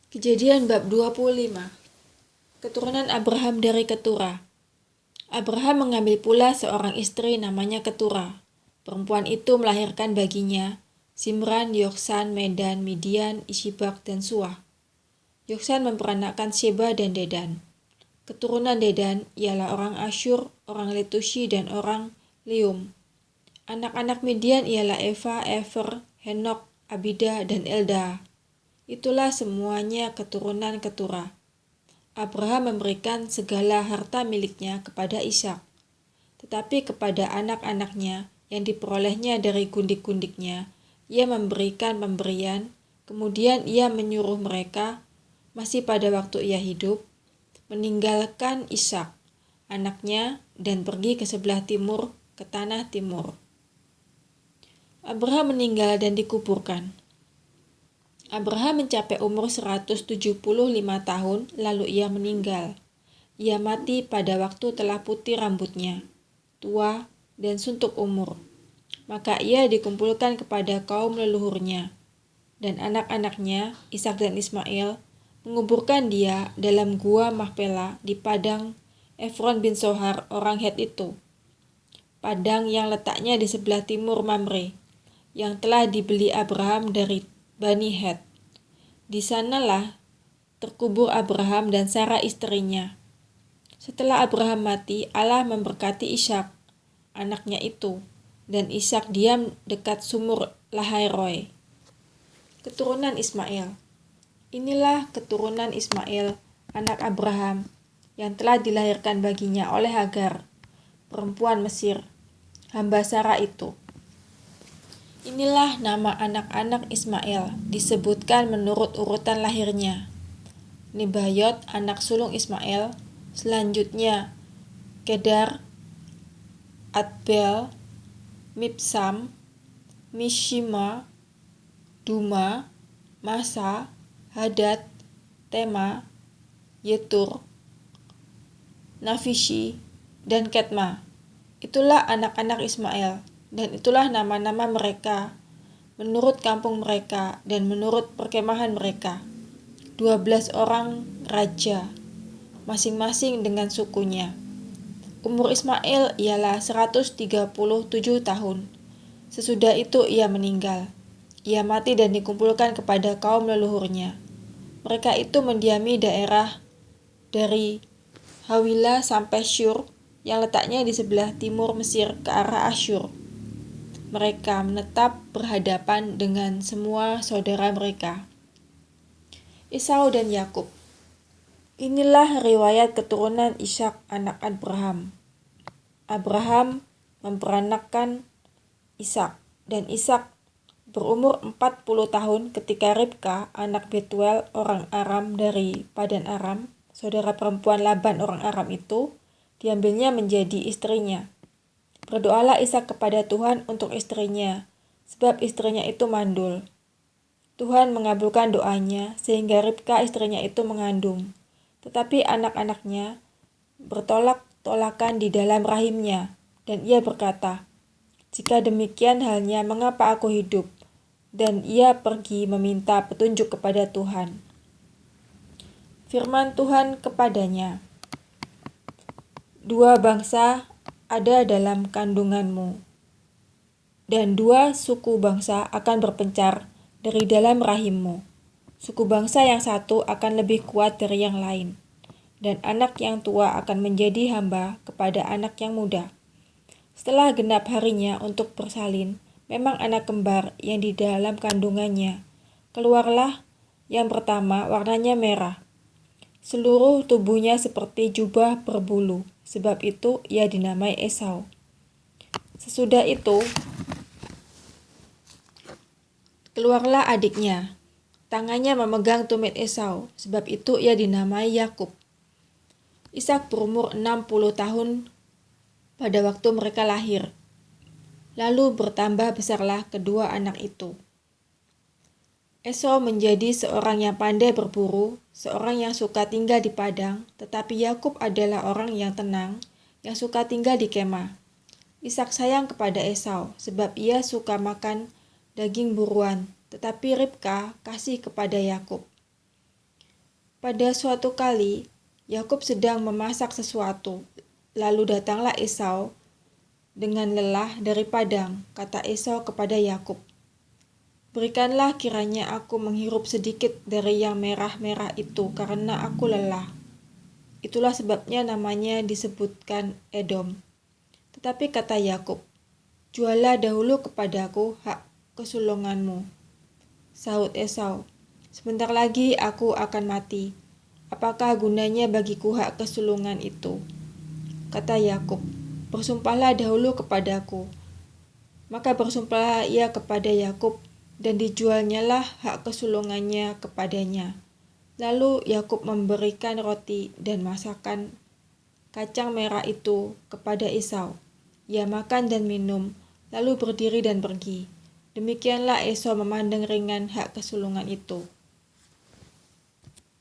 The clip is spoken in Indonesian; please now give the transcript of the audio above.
Kejadian bab 25. Keturunan Abraham dari Ketura. Abraham mengambil pula seorang istri namanya Ketura. Perempuan itu melahirkan baginya Simran, Yoksan, Medan, Midian, Ishbak, dan Suah. Yoksan memperanakkan Sheba dan Dedan. Keturunan Dedan ialah orang Asyur, orang Letushi, dan orang Lium. Anak-anak Midian ialah Eva, Efer, Henok, Abida, dan Elda. Itulah semuanya keturunan Ketura. Abraham memberikan segala harta miliknya kepada Ishak, tetapi kepada anak-anaknya yang diperolehnya dari gundik-gundiknya, ia memberikan pemberian. Kemudian ia menyuruh mereka, masih pada waktu ia hidup, meninggalkan Ishak, anaknya, dan pergi ke sebelah timur, ke tanah timur. Abraham meninggal dan dikuburkan. Abraham mencapai umur 175 tahun, lalu ia meninggal. Ia mati pada waktu telah putih rambutnya, tua, dan suntuk umur. Maka ia dikumpulkan kepada kaum leluhurnya, dan anak-anaknya, Ishak dan Ismail, menguburkan dia dalam gua Mahpela di padang Efron bin Sohar orang Het itu. Padang yang letaknya di sebelah timur Mamre, yang telah dibeli Abraham dari Bani Het. Di sanalah terkubur Abraham dan Sarah istrinya. Setelah Abraham mati, Allah memberkati Ishak, anaknya itu, dan Ishak diam dekat sumur Lahairoi. Keturunan Ismail. Inilah keturunan Ismail, anak Abraham, yang telah dilahirkan baginya oleh Hagar, perempuan Mesir, hamba Sarah itu. Inilah nama anak-anak Ismail, disebutkan menurut urutan lahirnya. Nebayot, anak sulung Ismail, selanjutnya Kedar, Adbel, Mibsam, Mishima, Duma, Masa, Hadad, Tema, Yetur, Nafishi, dan Ketma. Itulah anak-anak Ismail, dan itulah nama-nama mereka, menurut kampung mereka dan menurut perkemahan mereka. 12 orang raja, masing-masing dengan sukunya. Umur Ismail ialah 137 tahun. Sesudah itu ia meninggal. Ia mati dan dikumpulkan kepada kaum leluhurnya. Mereka itu mendiami daerah dari Hawila sampai Syur, yang letaknya di sebelah timur Mesir ke arah Asyur. Mereka menetap berhadapan dengan semua saudara mereka. Esau dan Yakub. Inilah riwayat keturunan Ishak anak Abraham. Abraham memperanakkan Ishak, dan Ishak berumur 40 tahun ketika Ribka, anak Betuel orang Aram dari Padan Aram, saudara perempuan Laban orang Aram itu, diambilnya menjadi istrinya. Berdoalah Ishak kepada Tuhan untuk istrinya, sebab istrinya itu mandul. Tuhan mengabulkan doanya, sehingga Ribka istrinya itu mengandung. Tetapi anak-anaknya bertolak-tolakan di dalam rahimnya, dan ia berkata, "Jika demikian halnya, mengapa aku hidup?" Dan ia pergi meminta petunjuk kepada Tuhan. Firman Tuhan kepadanya, "Dua bangsa ada dalam kandunganmu, dan dua suku bangsa akan berpencar dari dalam rahimmu. Suku bangsa yang satu akan lebih kuat dari yang lain, dan anak yang tua akan menjadi hamba kepada anak yang muda." Setelah genap harinya untuk bersalin, memang anak kembar yang di dalam kandungannya. Keluarlah yang pertama, warnanya merah. Seluruh tubuhnya seperti jubah berbulu, sebab itu ia dinamai Esau. Sesudah itu, keluarlah adiknya. Tangannya memegang tumit Esau, sebab itu ia dinamai Yakub. Ishak berumur 60 tahun pada waktu mereka lahir. Lalu bertambah besarlah kedua anak itu. Esau menjadi seorang yang pandai berburu, seorang yang suka tinggal di padang, tetapi Yakub adalah orang yang tenang, yang suka tinggal di kemah. Ishak sayang kepada Esau, sebab ia suka makan daging buruan, tetapi Ribka kasih kepada Yakub. Pada suatu kali, Yakub sedang memasak sesuatu. Lalu datanglah Esau dengan lelah dari padang. Kata Esau kepada Yakub, "Berikanlah kiranya aku menghirup sedikit dari yang merah-merah itu, karena aku lelah." Itulah sebabnya namanya disebutkan Edom. Tetapi kata Yakub, "Juallah dahulu kepadaku hak kesulunganmu." Sahut Esau, "Sebentar lagi aku akan mati. Apakah gunanya bagiku hak kesulungan itu?" Kata Yakub, "Bersumpahlah dahulu kepadaku." Maka bersumpahlah ia kepada Yakub, dan dijualnyalah hak kesulungannya kepadanya. Lalu Yakub memberikan roti dan masakan kacang merah itu kepada Esau. Ia makan dan minum, lalu berdiri dan pergi. Demikianlah Esau memandang ringan hak kesulungan itu.